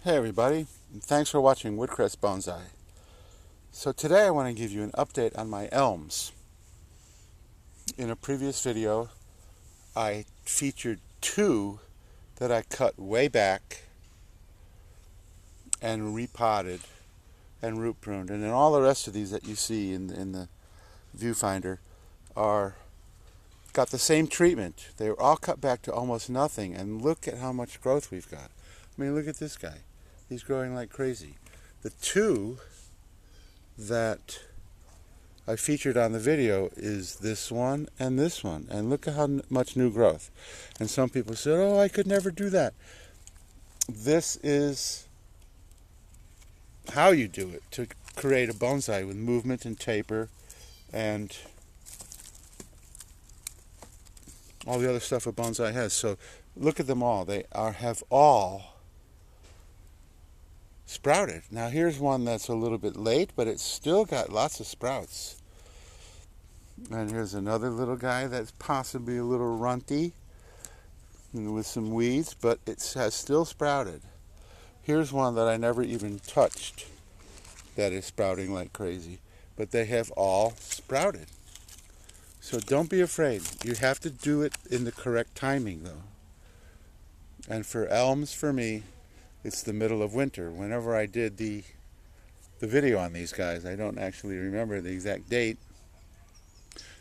Hey everybody, and thanks for watching Woodcrest Bonsai. So today I want to give you an update on my elms. In a previous video I featured two that I cut way back and repotted and root pruned, and then all the rest of these that you see in the viewfinder are got the same treatment. They were all cut back to almost nothing, and look at how much growth we've got. I mean, look at this guy. He's growing like crazy. The two that I featured on the video is this one, and look at how much new growth. And some people said, oh, I could never do that. This is how you do it to create a bonsai with movement and taper and all the other stuff a bonsai has. So look at them all. They have all sprouted. Now here's one that's a little bit late, but it's still got lots of sprouts. And here's another little guy that's possibly a little runty with some weeds, but it has still sprouted. Here's one that I never even touched that is sprouting like crazy, but they have all sprouted. So don't be afraid. You have to do it in the correct timing though. And for elms, for me, it's the middle of winter. Whenever I did the video on these guys, I don't actually remember the exact date.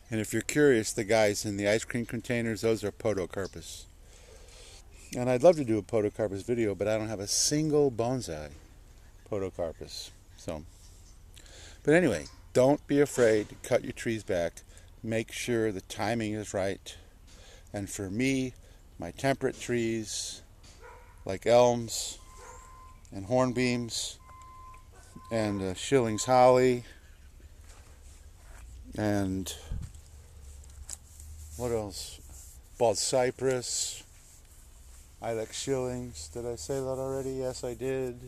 And if you're curious, the guys in the ice cream containers, those are podocarpus. And I'd love to do a podocarpus video, but I don't have a single bonsai podocarpus. But anyway, don't be afraid to cut your trees back. Make sure the timing is right. And for me, my temperate trees, like elms and hornbeams and Schilling's holly and what else? Bald cypress, ilex Schillings. Did I say that already? Yes, I did.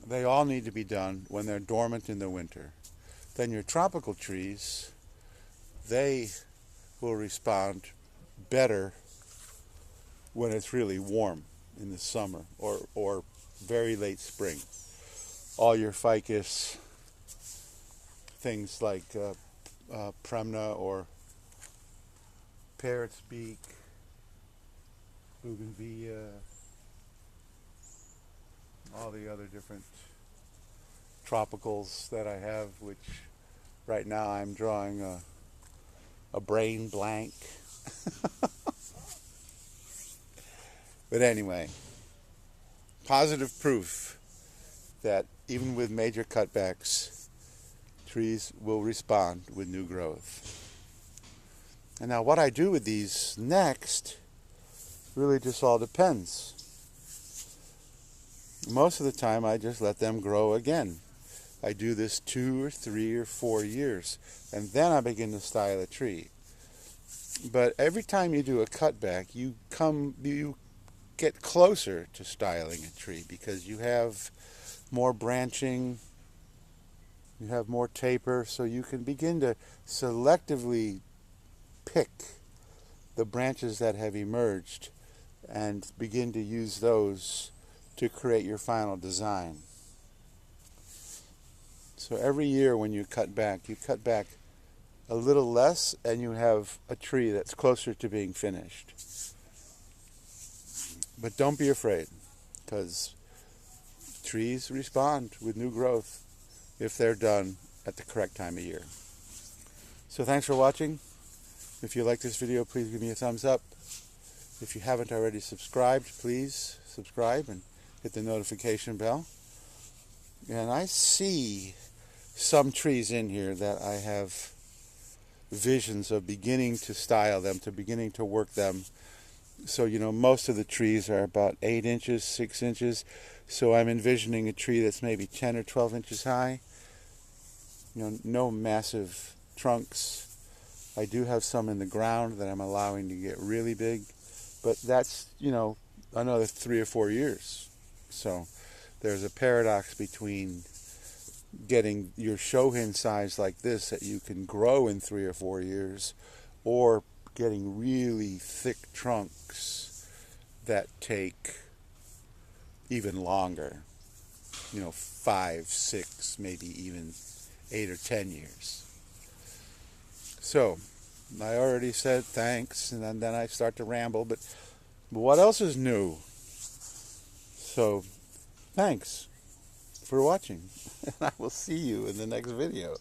They all need to be done when they're dormant in the winter. Then your tropical trees, they will respond better when it's really warm in the summer or very late spring. All your ficus, things like Premna or parrot's beak, bougainvillea, all the other different tropicals that I have, which right now I'm drawing a brain blank. But anyway, positive proof that even with major cutbacks, trees will respond with new growth. And now what I do with these next really just all depends. Most of the time I just let them grow again. I do this 2 or 3 or 4 years, and then I begin to style a tree. But every time you do a cutback, you get closer to styling a tree because you have more branching, you have more taper, so you can begin to selectively pick the branches that have emerged and begin to use those to create your final design. So every year when you cut back a little less and you have a tree that's closer to being finished. But don't be afraid, because trees respond with new growth if they're done at the correct time of year. So thanks for watching. If you like this video, please give me a thumbs up. If you haven't already subscribed, please subscribe and hit the notification bell. And I see some trees in here that I have visions of beginning to style them, to beginning to work them. So, you know, most of the trees are about 8 inches, 6 inches. So I'm envisioning a tree that's maybe 10 or 12 inches high. You know, no massive trunks. I do have some in the ground that I'm allowing to get really big. But that's, you know, another 3 or 4 years. So there's a paradox between getting your shohin size like this that you can grow in 3 or 4 years, or getting really thick trunks that take even longer. 5, 6, maybe even 8 or 10 years. So, I already said thanks, and then I start to ramble, but what else is new? So, thanks for watching, and I will see you in the next video.